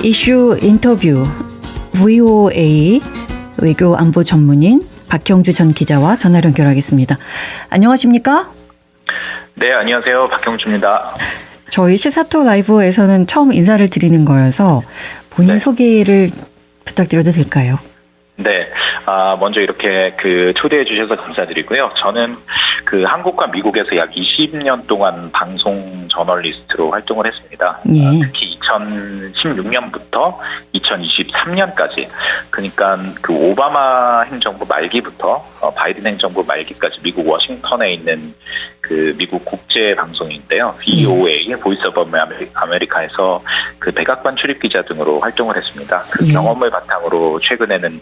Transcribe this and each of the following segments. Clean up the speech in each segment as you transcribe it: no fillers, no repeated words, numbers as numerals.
이슈 인터뷰 VOA 외교 안보 전문인 박형주 전 기자와 전화 연결하겠습니다. 안녕하십니까? 네, 안녕하세요. 박형주입니다. 저희 시사톡 라이브에서는 처음 인사를 드리는 거여서 본인 네. 소개를 부탁드려도 될까요? 네, 먼저 이렇게 초대해 주셔서 감사드리고요. 저는 한국과 미국에서 약 20년 동안 방송 저널리스트로 활동을 했습니다. 예. 특히 2016년부터 2023년까지, 그러니까 오바마 행정부 말기부터 바이든 행정부 말기까지 미국 워싱턴에 있는 미국 국제 방송인데요. VOA, 보이스 오브 아메리카에서 백악관 출입 기자 등으로 활동을 했습니다. 그 예. 경험을 바탕으로 최근에는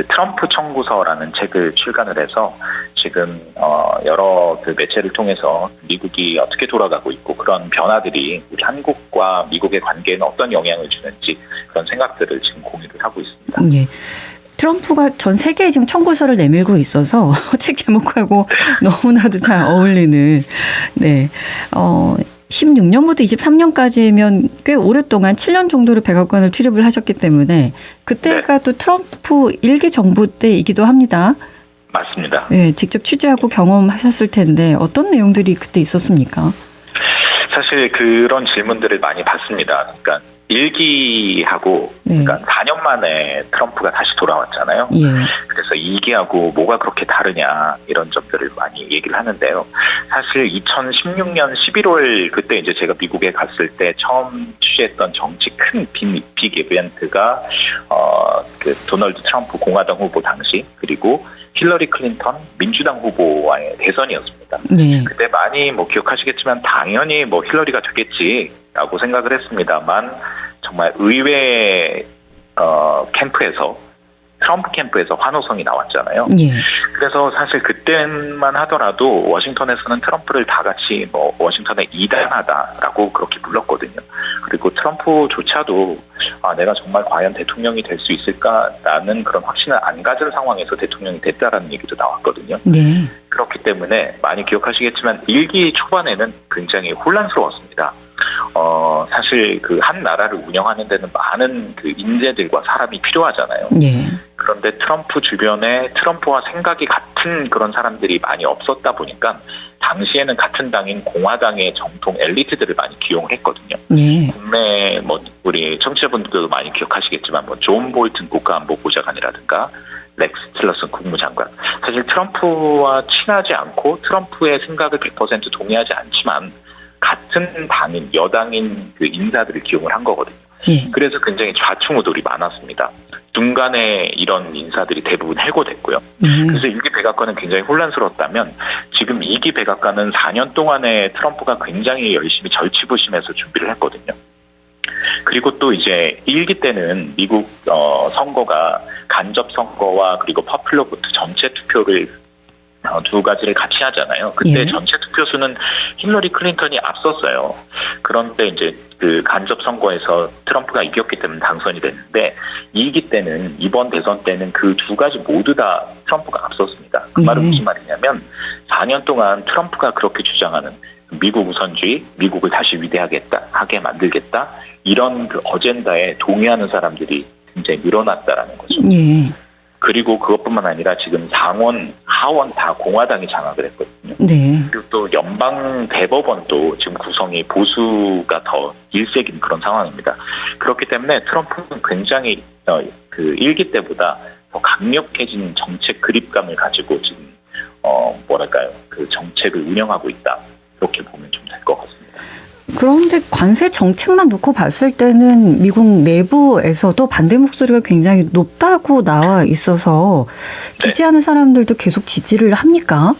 트럼프 청구서라는 책을 출간을 해서 지금 여러 매체를 통해서 미국이 어떻게 돌아가고 있고 그런 변화들이 우리 한국과 미국의 관계에는 어떤 영향을 주는지 그런 생각들을 지금 공유를 하고 있습니다. 예. 트럼프가 전 세계에 지금 청구서를 내밀고 있어서 책 제목하고 너무나도 잘 어울리는. 네. 16년부터 23년까지면 꽤 오랫동안 7년 정도를 백악관을 출입을 하셨기 때문에 그때가 또 트럼프 1기 정부 때이기도 합니다. 맞습니다. 네, 직접 취재하고 경험하셨을 텐데 어떤 내용들이 그때 있었습니까? 사실 그런 질문들을 많이 받습니다. 그러니까 1기하고 네. 그러니까 4년 만에 트럼프가 다시 돌아왔잖아요. 예. 그래서 2기하고 뭐가 그렇게 다르냐 이런 점들을 많이 얘기를 하는데요. 사실 2016년 11월 그때 이제 제가 미국에 갔을 때 처음 취재했던 정치 큰 빅 이벤트가 도널드 트럼프 공화당 후보 당시 그리고 힐러리 클린턴 민주당 후보와의 대선이었습니다. 네. 그때 많이 기억하시겠지만 당연히 힐러리가 되겠지라고 생각을 했습니다만 정말 의외 캠프에서 트럼프 캠프에서 환호성이 나왔잖아요. 예. 그래서 사실 그때만 하더라도 워싱턴에서는 트럼프를 다 같이 워싱턴의 이단하다라고 그렇게 불렀거든요. 그리고 트럼프조차도 내가 정말 과연 대통령이 될 수 있을까라는 그런 확신을 안 가진 상황에서 대통령이 됐다라는 얘기도 나왔거든요. 네. 그렇기 때문에 많이 기억하시겠지만 1기 초반에는 굉장히 혼란스러웠습니다. 사실 한 나라를 운영하는 데는 많은 인재들과 사람이 필요하잖아요. 예. 그런데 트럼프 주변에 트럼프와 생각이 같은 그런 사람들이 많이 없었다 보니까 당시에는 같은 당인 공화당의 정통 엘리트들을 많이 기용을 했거든요. 예. 국내 우리 청취자분들도 많이 기억하시겠지만 존 볼튼 국가안보보좌관이라든가 렉스 틸러슨 국무장관. 사실 트럼프와 친하지 않고 트럼프의 생각을 100% 동의하지 않지만 같은 당인, 여당인 인사들을 기용을 한 거거든요. 예. 그래서 굉장히 좌충우돌이 많았습니다. 중간에 이런 인사들이 대부분 해고됐고요. 그래서 1기 백악관은 굉장히 혼란스러웠다면 지금 2기 백악관은 4년 동안에 트럼프가 굉장히 열심히 절치부심해서 준비를 했거든요. 그리고 또 이제 1기 때는 미국 선거가 간접 선거와 그리고 퍼플러 보트 전체 투표를 두 가지를 같이 하잖아요. 그때 예. 전체 투표수는 힐러리 클린턴이 앞섰어요. 그런데 이제 간접 선거에서 트럼프가 이겼기 때문에 당선이 됐는데 2기 때는 이번 대선 때는 그 두 가지 모두 다 트럼프가 앞섰습니다. 그 말은 무슨 말이냐면 4년 동안 트럼프가 그렇게 주장하는 미국 우선주의, 미국을 다시 하게 만들겠다 이런 어젠다에 동의하는 사람들이 굉장히 늘어났다라는 거죠. 예. 그리고 그것뿐만 아니라 지금 상원, 하원 다 공화당이 장악을 했거든요. 네. 그리고 또 연방 대법원도 지금 구성이 보수가 더 일색인 그런 상황입니다. 그렇기 때문에 트럼프는 굉장히 1기 때보다 더 강력해진 정책 그립감을 가지고 지금 정책을 운영하고 있다. 이렇게 보면 좀 될 것 같습니다. 그런데 관세 정책만 놓고 봤을 때는 미국 내부에서도 반대 목소리가 굉장히 높다고 나와 있어서 지지하는 사람들도 계속 지지를 합니까?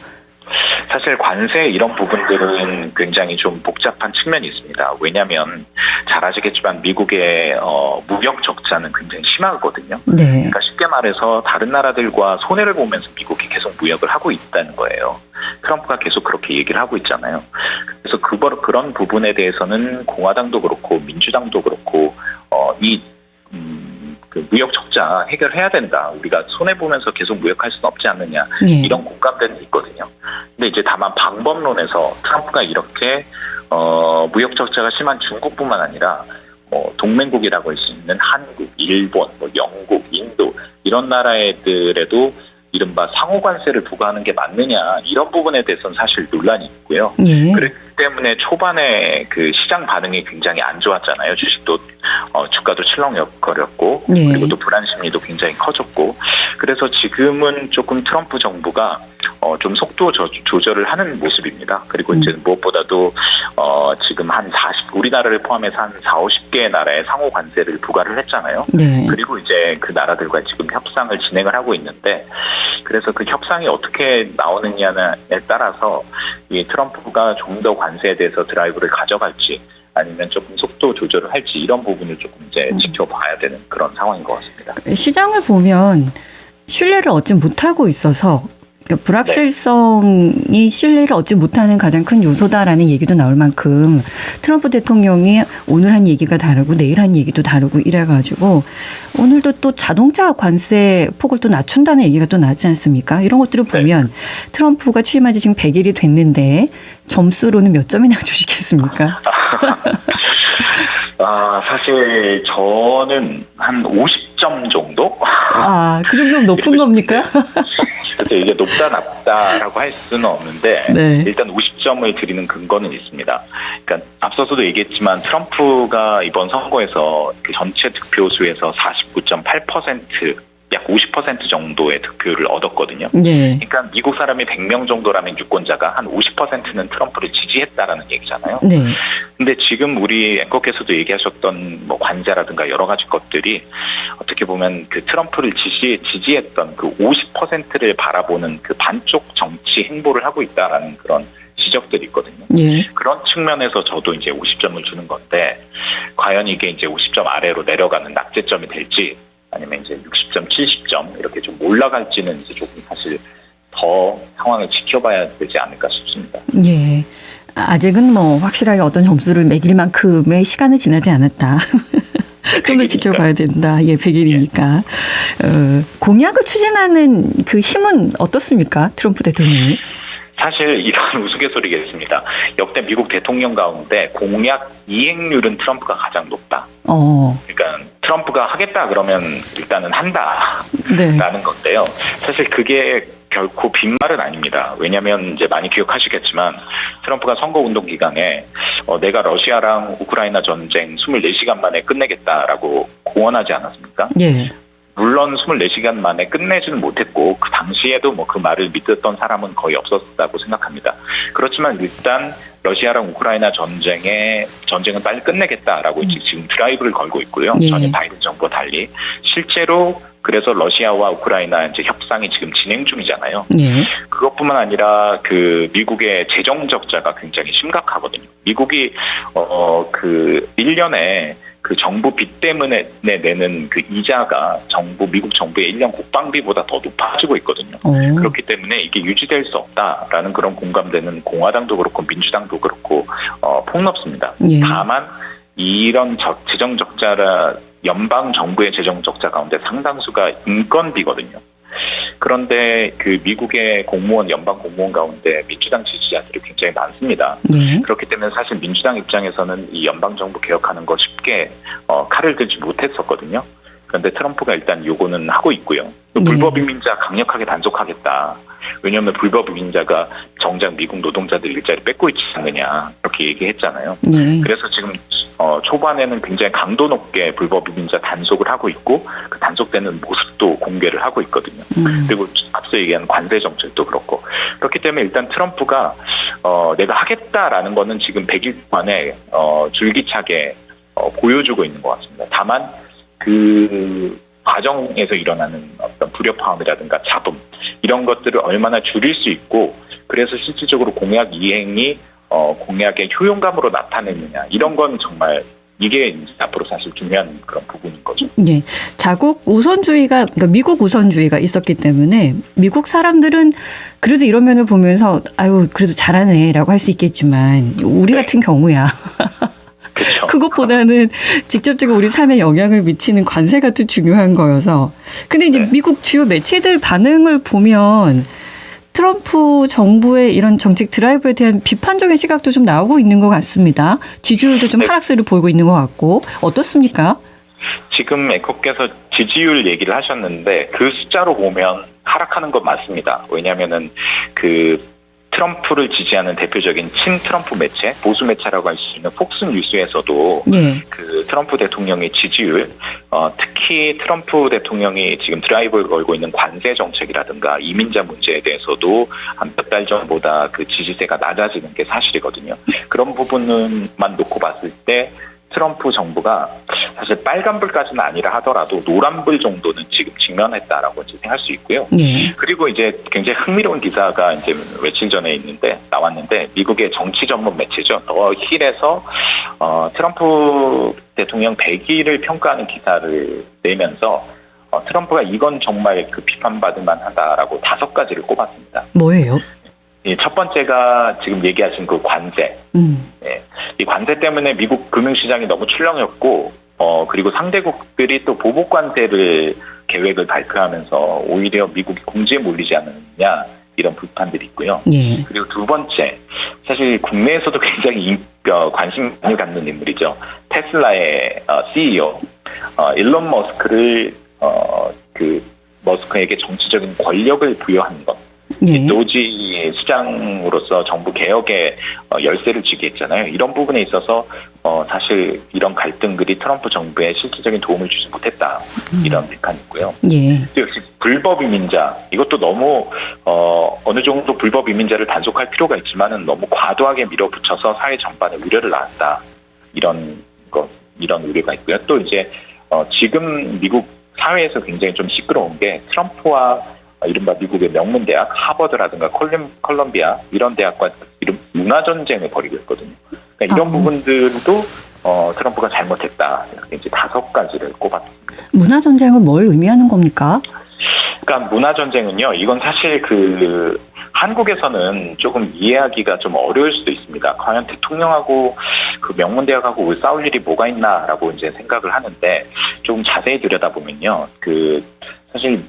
사실 관세 이런 부분들은 굉장히 좀 복잡한 측면이 있습니다. 왜냐하면 잘 아시겠지만 미국의 무역 적자는 굉장히 심하거든요. 네. 그러니까 쉽게 말해서 다른 나라들과 손해를 보면서 미국이 계속 무역을 하고 있다는 거예요. 트럼프가 계속 그렇게 얘기를 하고 있잖아요. 그래서 그런 부분에 대해서는 공화당도 그렇고 민주당도 그렇고 무역 적자 해결해야 된다. 우리가 손해보면서 계속 무역할 수는 없지 않느냐. 네. 이런 공감대는 있거든요. 근데 이제 다만 방법론에서 트럼프가 이렇게 무역 적자가 심한 중국뿐만 아니라 뭐 동맹국이라고 할 수 있는 한국, 일본, 뭐 영국, 인도 이런 나라들에도 이른바 상호 관세를 부과하는 게 맞느냐 이런 부분에 대해서는 사실 논란이 있고요. 예. 그렇기 때문에 초반에 그 시장 반응이 굉장히 안 좋았잖아요. 주식도 주가도 출렁거렸고 예. 그리고 또 불안 심리도 굉장히 커졌고 그래서 지금은 조금 트럼프 정부가 좀 속도 조절을 하는 모습입니다. 그리고 이제 무엇보다도 지금 한 우리나라를 포함해서 한 40-50개의 나라에 상호 관세를 부과를 했잖아요. 네. 그리고 이제 그 나라들과 지금 협상을 진행을 하고 있는데 그래서 그 협상이 어떻게 나오느냐에 따라서 이 트럼프가 좀 더 관세에 대해서 드라이브를 가져갈지 아니면 조금 속도 조절을 할지 이런 부분을 조금 이제 지켜봐야 되는 그런 상황인 것 같습니다. 시장을 보면 신뢰를 얻지 못하고 있어서 그러니까 불확실성이 신뢰를 얻지 못하는 가장 큰 요소다라는 얘기도 나올 만큼 트럼프 대통령이 오늘 한 얘기가 다르고 내일 한 얘기도 다르고 이래가지고 오늘도 또 자동차 관세 폭을 또 낮춘다는 얘기가 또 나왔지 않습니까? 이런 것들을 보면 트럼프가 취임한 지 지금 100일이 됐는데 점수로는 몇 점이나 주시겠습니까? 사실 저는 한 50점 정도? 그 정도면 높은 겁니까? 그래서 이게 높다 낮다라고 할 수는 없는데 네. 일단 50점을 드리는 근거는 있습니다. 그러니까 앞서서도 얘기했지만 트럼프가 이번 선거에서 그 전체 득표수에서 49.8% 약 50% 정도의 득표를 얻었거든요. 네. 그러니까 미국 사람이 100명 정도라면 유권자가 한 50%는 트럼프를 지지했다라는 얘기잖아요. 네. 근데 지금 우리 앵커께서도 얘기하셨던 뭐 관세라든가 여러 가지 것들이 어떻게 보면 그 트럼프를 지지했던 그 50%를 바라보는 그 반쪽 정치 행보를 하고 있다라는 그런 지적들이 있거든요. 예. 그런 측면에서 저도 이제 50점을 주는 건데 과연 이게 이제 50점 아래로 내려가는 낙제점이 될지 아니면 이제 60점, 70점 이렇게 좀 올라갈지는 이제 조금 사실 더 상황을 지켜봐야 되지 않을까 싶습니다. 예. 아직은 뭐 확실하게 어떤 점수를 매길 만큼의 시간은 지나지 않았다. 좀 더 지켜봐야 된다. 예, 100일이니까. 공약을 추진하는 그 힘은 어떻습니까? 트럼프 대통령이? 사실 이런 우스갯소리겠습니다. 역대 미국 대통령 가운데 공약 이행률은 트럼프가 가장 높다. 그러니까 트럼프가 하겠다 그러면 일단은 한다라는 네. 건데요. 사실 그게 결코 빈말은 아닙니다. 왜냐하면 이제 많이 기억하시겠지만 트럼프가 선거운동 기간에 내가 러시아랑 우크라이나 전쟁 24시간 만에 끝내겠다라고 공언하지 않았습니까? 예. 물론 24시간 만에 끝내지는 못했고 그 당시에도 뭐 그 말을 믿었던 사람은 거의 없었다고 생각합니다. 그렇지만 일단 러시아랑 우크라이나 전쟁은 빨리 끝내겠다라고 지금 드라이브를 걸고 있고요. 예. 전혀 바이든 정부와 달리 실제로 그래서 러시아와 우크라이나 이제 협상이 지금 진행 중이잖아요. 예. 그것뿐만 아니라 그 미국의 재정 적자가 굉장히 심각하거든요. 미국이 그 1년에 그 정부 빚 때문에 내는 그 이자가 미국 정부의 1년 국방비보다 더 높아지고 있거든요. 그렇기 때문에 이게 유지될 수 없다라는 그런 공감되는 공화당도 그렇고 민주당도 그렇고 폭넓습니다. 예. 다만 이런 재정 적자라 연방 정부의 재정 적자 가운데 상당수가 인건비거든요. 그런데 그 미국의 연방 공무원 가운데 민주당 지지자들이 굉장히 많습니다. 예. 그렇기 때문에 사실 민주당 입장에서는 이 연방 정부 개혁하는 거 쉽게 칼을 들지 못했었거든요. 그런데 트럼프가 일단 요거는 하고 있고요. 또 불법 이민자 강력하게 단속하겠다. 왜냐하면 불법 이민자가 정작 미국 노동자들 일자리 뺏고 있지 않느냐 이렇게 얘기했잖아요. 네. 그래서 지금 초반에는 굉장히 강도 높게 불법 이민자 단속을 하고 있고 그 단속되는 모습도 공개를 하고 있거든요. 그리고 앞서 얘기한 관세 정책도 그렇고 그렇기 때문에 일단 트럼프가 내가 하겠다라는 거는 지금 100일 만에 줄기차게 보여주고 있는 것 같습니다. 다만 그 과정에서 일어나는 어떤 불협화음이라든가 잡음 이런 것들을 얼마나 줄일 수 있고 그래서 실질적으로 공약 이행이 공약의 효용감으로 나타내느냐 이런 건 정말 이게 이제 앞으로 사실 중요한 그런 부분인 거죠. 네, 자국 우선주의가 그러니까 미국 우선주의가 있었기 때문에 미국 사람들은 그래도 이런 면을 보면서 아유 그래도 잘하네라고 할 수 있겠지만 우리 같은 경우야. 그렇죠. 그것보다는 직접적으로 우리 삶에 영향을 미치는 관세가 더 중요한 거여서. 근데 이제 미국 주요 매체들 반응을 보면 트럼프 정부의 이런 정책 드라이브에 대한 비판적인 시각도 좀 나오고 있는 것 같습니다. 지지율도 좀 하락세를 보이고 있는 것 같고 어떻습니까? 지금 앵커께서 지지율 얘기를 하셨는데 그 숫자로 보면 하락하는 건 맞습니다. 왜냐하면은 그 트럼프를 지지하는 대표적인 친 트럼프 매체, 보수 매체라고 할 수 있는 폭스 뉴스에서도 예. 그 트럼프 대통령의 지지율, 특히 트럼프 대통령이 지금 드라이브를 걸고 있는 관세 정책이라든가 이민자 문제에 대해서도 한 몇 달 전보다 그 지지세가 낮아지는 게 사실이거든요. 그런 부분만 놓고 봤을 때 트럼프 정부가 사실 빨간불까지는 아니라 하더라도 노란불 정도는 지금 직면했다라고 이제 생각할 수 있고요. 예. 그리고 이제 굉장히 흥미로운 기사가 이제 며칠 전에 나왔는데 미국의 정치 전문 매체죠. 더 힐에서 트럼프 대통령 100일을 평가하는 기사를 내면서 트럼프가 이건 정말 그 비판받을 만하다라고 5가지를 꼽았습니다. 뭐예요? 첫 번째가 지금 얘기하신 그 관세. 네. 이 관세 때문에 미국 금융시장이 너무 출렁였고, 그리고 상대국들이 또 보복 관세를 계획을 발표하면서 오히려 미국이 공지에 몰리지 않느냐 이런 비판들이 있고요. 예. 그리고 두 번째, 사실 국내에서도 굉장히 관심 많이 갖는 인물이죠. 테슬라의 CEO 일론 머스크를 그 머스크에게 정치적인 권력을 부여한 것. 예. 노지 시장으로서 정부 개혁에 열쇠를 쥐게 했잖아요. 이런 부분에 있어서 사실 이런 갈등들이 트럼프 정부에 실질적인 도움을 주지 못했다. 이런 비판이 있고요. 예. 또 역시 불법 이민자, 이것도 너무 어느 정도 불법 이민자를 단속할 필요가 있지만은 너무 과도하게 밀어붙여서 사회 전반에 우려를 낳았다. 이런 우려가 있고요. 또 이제 지금 미국 사회에서 굉장히 좀 시끄러운 게 트럼프와 이른바 미국의 명문대학 하버드라든가 콜럼비아 이런 대학과 이런 문화전쟁을 벌이고 있거든요. 그러니까 이런 부분들도 트럼프가 잘못했다. 이렇게 이제 5가지를 꼽았습니다. 문화전쟁은 뭘 의미하는 겁니까? 그러니까 문화전쟁은요. 이건 사실 그 한국에서는 조금 이해하기가 좀 어려울 수도 있습니다. 과연 대통령하고 그 명문대학하고 싸울 일이 뭐가 있나라고 이제 생각을 하는데 조금 자세히 들여다보면요. 그 사실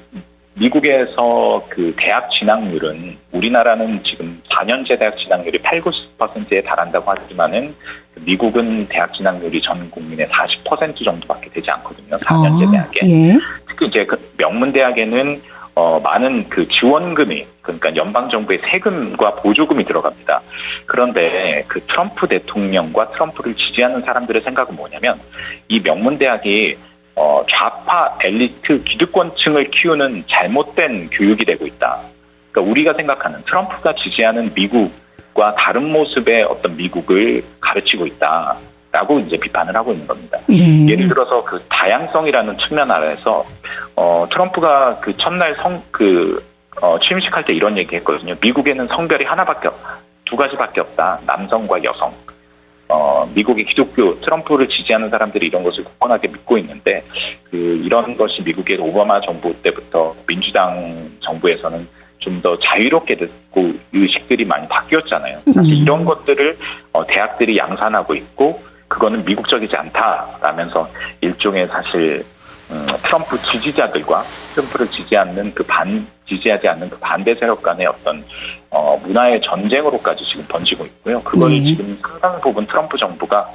미국에서 그 대학 진학률은 우리나라는 지금 4년제 대학 진학률이 80~90%에 달한다고 하지만은 미국은 대학 진학률이 전 국민의 40% 정도밖에 되지 않거든요. 4년제 대학에. 예. 특히 이제 그 명문대학에는 많은 그 지원금이 그러니까 연방 정부의 세금과 보조금이 들어갑니다. 그런데 그 트럼프 대통령과 트럼프를 지지하는 사람들의 생각은 뭐냐면 이 명문대학이 좌파 엘리트 기득권층을 키우는 잘못된 교육이 되고 있다. 그러니까 우리가 생각하는 트럼프가 지지하는 미국과 다른 모습의 어떤 미국을 가르치고 있다라고 이제 비판을 하고 있는 겁니다. 네. 예를 들어서 그 다양성이라는 측면 아래서 트럼프가 그 첫날 취임식 할 때 이런 얘기했거든요. 미국에는 성별이 두 가지밖에 없다. 남성과 여성. 미국의 기독교 트럼프를 지지하는 사람들이 이런 것을 굳건하게 믿고 있는데 이런 것이 미국의 오바마 정부 때부터 민주당 정부에서는 좀 더 자유롭게 됐고 의식들이 많이 바뀌었잖아요. 사실 이런 것들을 대학들이 양산하고 있고 그거는 미국적이지 않다라면서 일종의 사실 트럼프 지지자들과 트럼프를 지지하지 않는 그 반대 세력 간의 어떤 문화의 전쟁으로까지 지금 번지고 있고요. 그걸 지금 상당 부분 트럼프 정부가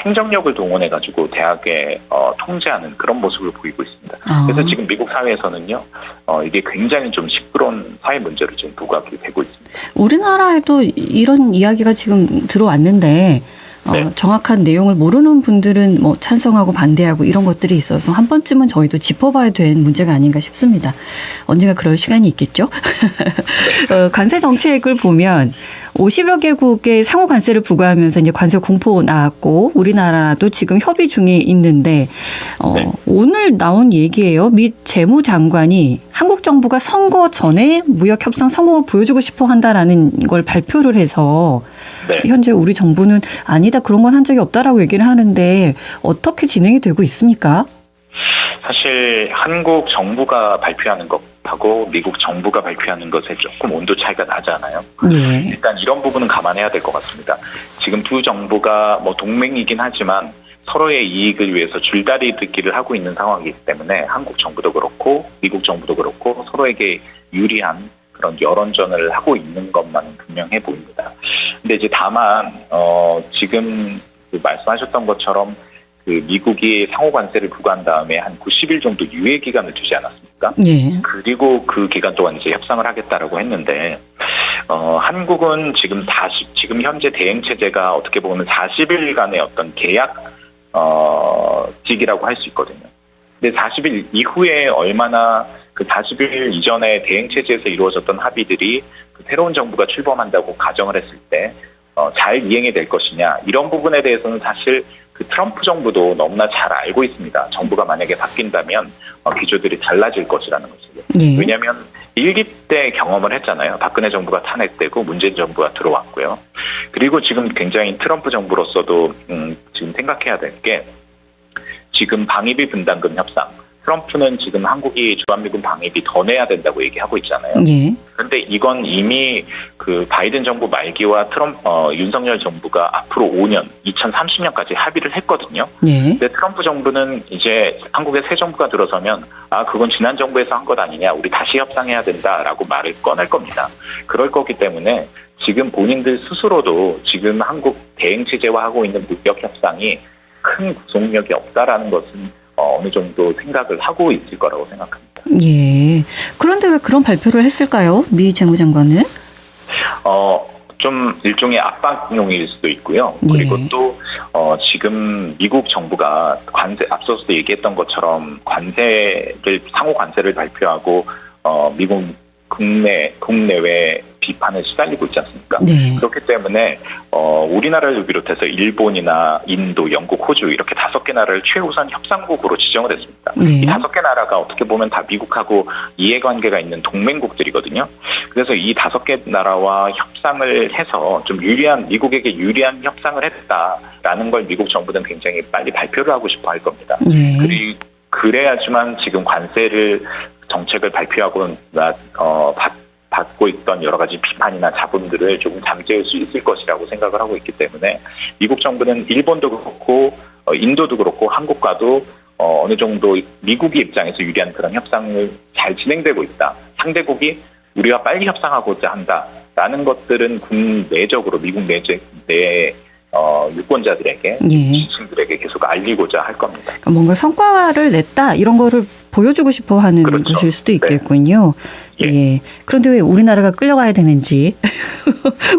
행정력을 동원해가지고 대학에 통제하는 그런 모습을 보이고 있습니다. 그래서 지금 미국 사회에서는요, 이게 굉장히 좀 시끄러운 사회 문제로 지금 부각이 되고 있습니다. 우리나라에도 이런 이야기가 지금 들어왔는데 네. 정확한 내용을 모르는 분들은 뭐 찬성하고 반대하고 이런 것들이 있어서 한 번쯤은 저희도 짚어봐야 될 문제가 아닌가 싶습니다. 언젠가 그럴 시간이 있겠죠. 관세 정책을 보면 50여 개국의 상호 관세를 부과하면서 이제 관세 공포 나왔고 우리나라도 지금 협의 중에 있는데 네. 오늘 나온 얘기예요. 미 재무장관이 한국 정부가 선거 전에 무역 협상 성공을 보여주고 싶어 한다라는 걸 발표를 해서 네. 현재 우리 정부는 아니다 그런 건 한 적이 없다라고 얘기를 하는데 어떻게 진행이 되고 있습니까? 사실 한국 정부가 발표하는 것하고 미국 정부가 발표하는 것에 조금 온도 차이가 나잖아요. 예. 일단 이런 부분은 감안해야 될 것 같습니다. 지금 두 정부가 뭐 동맹이긴 하지만 서로의 이익을 위해서 줄다리 듣기를 하고 있는 상황이기 때문에 한국 정부도 그렇고 미국 정부도 그렇고 서로에게 유리한 그런 여론전을 하고 있는 것만 분명해 보입니다. 근데 이제 다만 지금 그 말씀하셨던 것처럼 그 미국이 상호 관세를 부과한 다음에 한 90일 정도 유예 기간을 두지 않았습니까? 예. 그리고 그 기간 동안 이제 협상을 하겠다라고 했는데 한국은 지금 현재 대행 체제가 어떻게 보면 40일간의 어떤 계약직이라고 할 수 있거든요. 근데 40일 이후에 얼마나 그 40일 이전에 대행 체제에서 이루어졌던 합의들이 그 새로운 정부가 출범한다고 가정을 했을 때 잘 이행이 될 것이냐, 이런 부분에 대해서는 사실 그 트럼프 정부도 너무나 잘 알고 있습니다. 정부가 만약에 바뀐다면 기조들이 달라질 것이라는 것을. 예. 왜냐하면 1기 때 경험을 했잖아요. 박근혜 정부가 탄핵되고 문재인 정부가 들어왔고요. 그리고 지금 굉장히 트럼프 정부로서도 지금 생각해야 될 게, 지금 방위비 분담금 협상, 트럼프는 지금 한국이 주한미군 방위비 더 내야 된다고 얘기하고 있잖아요. 예. 그런데 이건 이미 그 바이든 정부 말기와 윤석열 정부가 앞으로 5년, 2030년까지 합의를 했거든요. 예. 근데 트럼프 정부는 이제 한국의 새 정부가 들어서면 그건 지난 정부에서 한 것 아니냐, 우리 다시 협상해야 된다라고 말을 꺼낼 겁니다. 그럴 거기 때문에 지금 본인들 스스로도 지금 한국 대행 체제와 하고 있는 무역 협상이 큰 구속력이 없다라는 것은 어느 정도 생각을 하고 있을 거라고 생각합니다. 예. 그런데 왜 그런 발표를 했을까요? 미 재무장관은? 좀 일종의 압박용일 수도 있고요. 예. 그리고 또 지금 미국 정부가 앞서서도 얘기했던 것처럼 상호 관세를 발표하고 미국 국내외 비판에 시달리고 있지 않습니까? 네. 그렇기 때문에 우리나라를 비롯해서 일본이나 인도, 영국, 호주 이렇게 5개 나라를 최우선 협상국으로 지정을 했습니다. 네. 이 5개 나라가 어떻게 보면 다 미국하고 이해관계가 있는 동맹국들이거든요. 그래서 이 5개 나라와 협상을 해서 좀 미국에게 유리한 협상을 했다라는 걸 미국 정부는 굉장히 빨리 발표를 하고 싶어 할 겁니다. 예. 그래야지만 지금 정책을 발표하고 받고 있던 여러 가지 비판이나 자본들을 조금 잠재울 수 있을 것이라고 생각을 하고 있기 때문에 미국 정부는 일본도 그렇고 인도도 그렇고 한국과도 어느 정도 미국의 입장에서 유리한 그런 협상을 잘 진행되고 있다. 상대국이 우리가 빨리 협상하고자 한다라는 것들은 국내적으로 미국 내 유권자들에게, 시민들에게 계속 알리고자 할 겁니다. 그러니까 뭔가 성과를 냈다 이런 거를 보여주고 싶어 하는 그렇죠. 것일 수도 있겠군요. 네. 예. 그런데 왜 우리나라가 끌려가야 되는지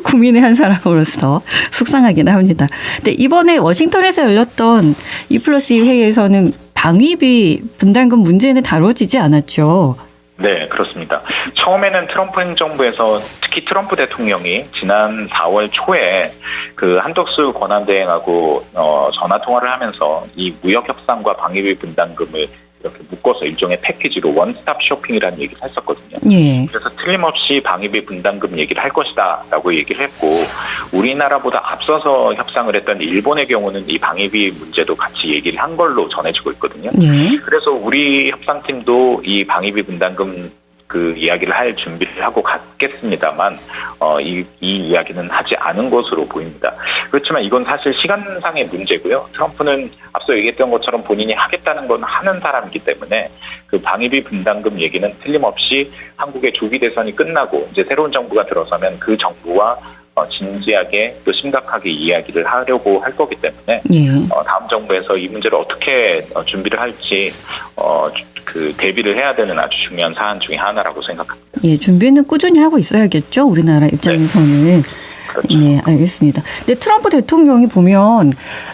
국민의 한 사람으로서 속상하긴 합니다. 근데 이번에 워싱턴에서 열렸던 2+2 회의에서는 방위비 분담금 문제는 다뤄지지 않았죠. 네, 그렇습니다. 처음에는 트럼프 행정부에서 특히 트럼프 대통령이 지난 4월 초에 그 한덕수 권한대행하고 전화 통화를 하면서 이 무역 협상과 방위비 분담금을 이렇게 묶어서 일종의 패키지로 원스톱 쇼핑이라는 얘기를 했었거든요. 예. 그래서 틀림없이 방위비 분담금 얘기를 할 것이다라고 얘기를 했고, 우리나라보다 앞서서 협상을 했던 일본의 경우는 이 방위비 문제도 같이 얘기를 한 걸로 전해지고 있거든요. 예. 그래서 우리 협상팀도 이 방위비 분담금 그 이야기를 할 준비를 하고 갔겠습니다만 이 이야기는 하지 않은 것으로 보입니다. 그렇지만 이건 사실 시간상의 문제고요. 트럼프는 앞서 얘기했던 것처럼 본인이 하겠다는 건 하는 사람이기 때문에 그 방위비 분담금 얘기는 틀림없이 한국의 조기 대선이 끝나고 이제 새로운 정부가 들어서면 그 정부와 진지하게 또 심각하게 이야기를 하려고 할 거기 때문에 다음 정부에서 이 문제를 어떻게 준비를 할지 그 대비를 해야 되는 아주 중요한 사안 중에 하나라고 생각합니다. 예, 준비는 꾸준히 하고 있어야겠죠. 우리나라 입장에서는. 네. 그렇죠. 네, 알겠습니다. 근데 트럼프 대통령이 보면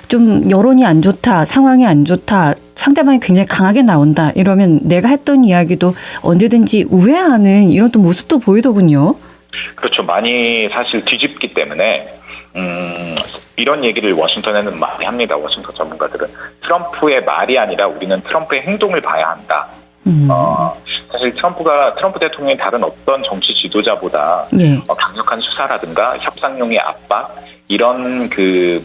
좀 여론이 안 좋다, 상황이 안 좋다, 상대방이 굉장히 강하게 나온다 이러면 내가 했던 이야기도 언제든지 우회하는 이런 또 모습도 보이더군요. 그렇죠. 많이 사실 뒤집기 때문에 이런 얘기를 워싱턴에는 많이 합니다. 워싱턴 전문가들은 트럼프의 말이 아니라 우리는 트럼프의 행동을 봐야 한다. 사실 트럼프 대통령이 다른 어떤 정치 지도자보다 강력한 수사라든가 협상용의 압박 이런 그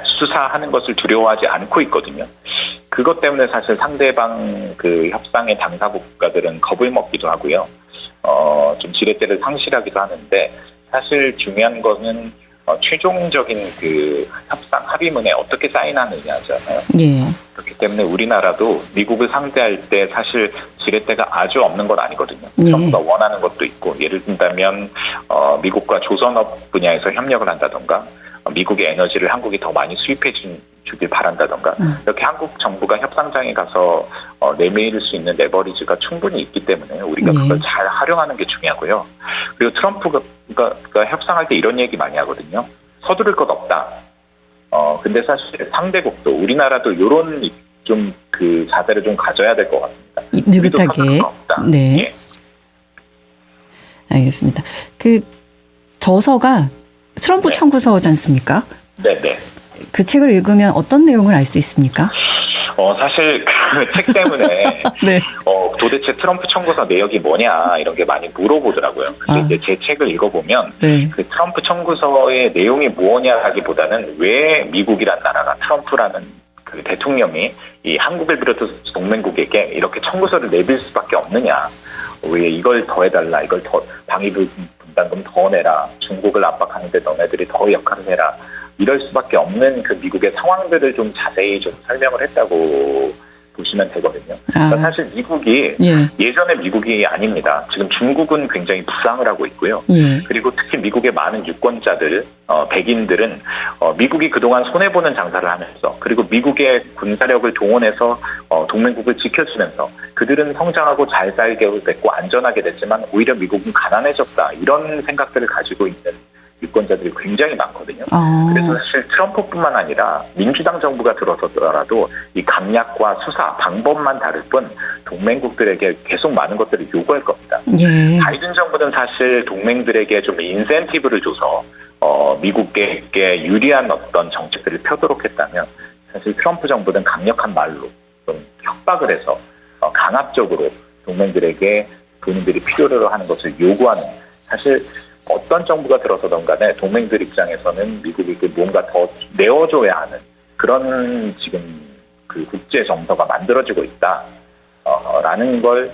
수사하는 것을 두려워하지 않고 있거든요. 그것 때문에 사실 상대방 그 협상의 당사국 국가들은 겁을 먹기도 하고요. 좀 지렛대를 상실하기도 하는데 사실 중요한 거는 최종적인 그 협상 합의문에 어떻게 사인하느냐잖아요. 예. 그렇기 때문에 우리나라도 미국을 상대할 때 사실 지렛대가 아주 없는 건 아니거든요. 예. 정부가 원하는 것도 있고, 예를 든다면 미국과 조선업 분야에서 협력을 한다던가, 미국의 에너지를 한국이 더 많이 수입해 주길 바란다던가, 이렇게 한국 정부가 협상장에 가서 내밀 수 있는 레버리지가 충분히 있기 때문에 우리가 네. 그걸 잘 활용하는 게 중요하고요. 그리고 트럼프가 협상할 때 이런 얘기 많이 하거든요. 서두를 것 없다. 근데 사실 상대국도 우리나라도 이런 좀 그 자세를 좀 가져야 될 것 같습니다. 우리도 서두를 느긋하게. 것 없다. 네. 예. 알겠습니다. 그 저서가 트럼프 네. 청구서지 않습니까? 네네. 그 책을 읽으면 어떤 내용을 알 수 있습니까? 사실 그 책 때문에 네. 도대체 트럼프 청구서 내역이 뭐냐 이런 게 많이 물어보더라고요. 근데 이제 제 책을 읽어보면 네. 그 트럼프 청구서의 내용이 뭐냐라기보다는 왜 미국이란 나라가 트럼프라는 그 대통령이 이 한국을 비롯해서 동맹국에게 이렇게 청구서를 내밀 수밖에 없느냐. 왜 이걸 더 해달라, 이걸 더 방위부 분담금 더 내라, 중국을 압박하는데 너네들이 더 역할을 해라. 이럴 수밖에 없는 그 미국의 상황들을 좀 자세히 좀 설명을 했다고 보시면 되거든요. 그러니까 사실 미국이 예. 예전의 미국이 아닙니다. 지금 중국은 굉장히 부상을 하고 있고요. 예. 그리고 특히 미국의 많은 유권자들, 백인들은 미국이 그동안 손해보는 장사를 하면서, 그리고 미국의 군사력을 동원해서 동맹국을 지켜주면서 그들은 성장하고 잘 살게 됐고 안전하게 됐지만 오히려 미국은 가난해졌다. 이런 생각들을 가지고 있는 유권자들이 굉장히 많거든요. 그래서 사실 트럼프뿐만 아니라 민주당 정부가 들어서더라도 이 강약과 수사 방법만 다를 뿐 동맹국들에게 계속 많은 것들을 요구할 겁니다. 예. 바이든 정부는 사실 동맹들에게 좀 인센티브를 줘서 미국에게 유리한 어떤 정책들을 펴도록 했다면, 사실 트럼프 정부는 강력한 말로 좀 협박을 해서 강압적으로 동맹들에게 본인들이 필요로 하는 것을 요구하는, 사실 어떤 정부가 들어서던 간에 동맹들 입장에서는 미국에게 뭔가 더 내어줘야 하는 그런 지금 그 국제 정서가 만들어지고 있다. 라는 걸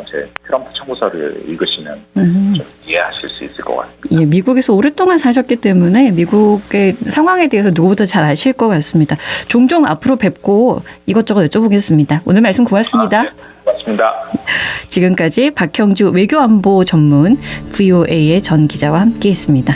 제 트럼프 청구서를 읽으시면 좀 이해하실 수 있을 것 같습니다. 예, 미국에서 오랫동안 사셨기 때문에 미국의 상황에 대해서 누구보다 잘 아실 것 같습니다. 종종 앞으로 뵙고 이것저것 여쭤보겠습니다. 오늘 말씀 고맙습니다. 네, 고맙습니다. 지금까지 박형주 외교안보 전문 VOA의 전 기자와 함께했습니다.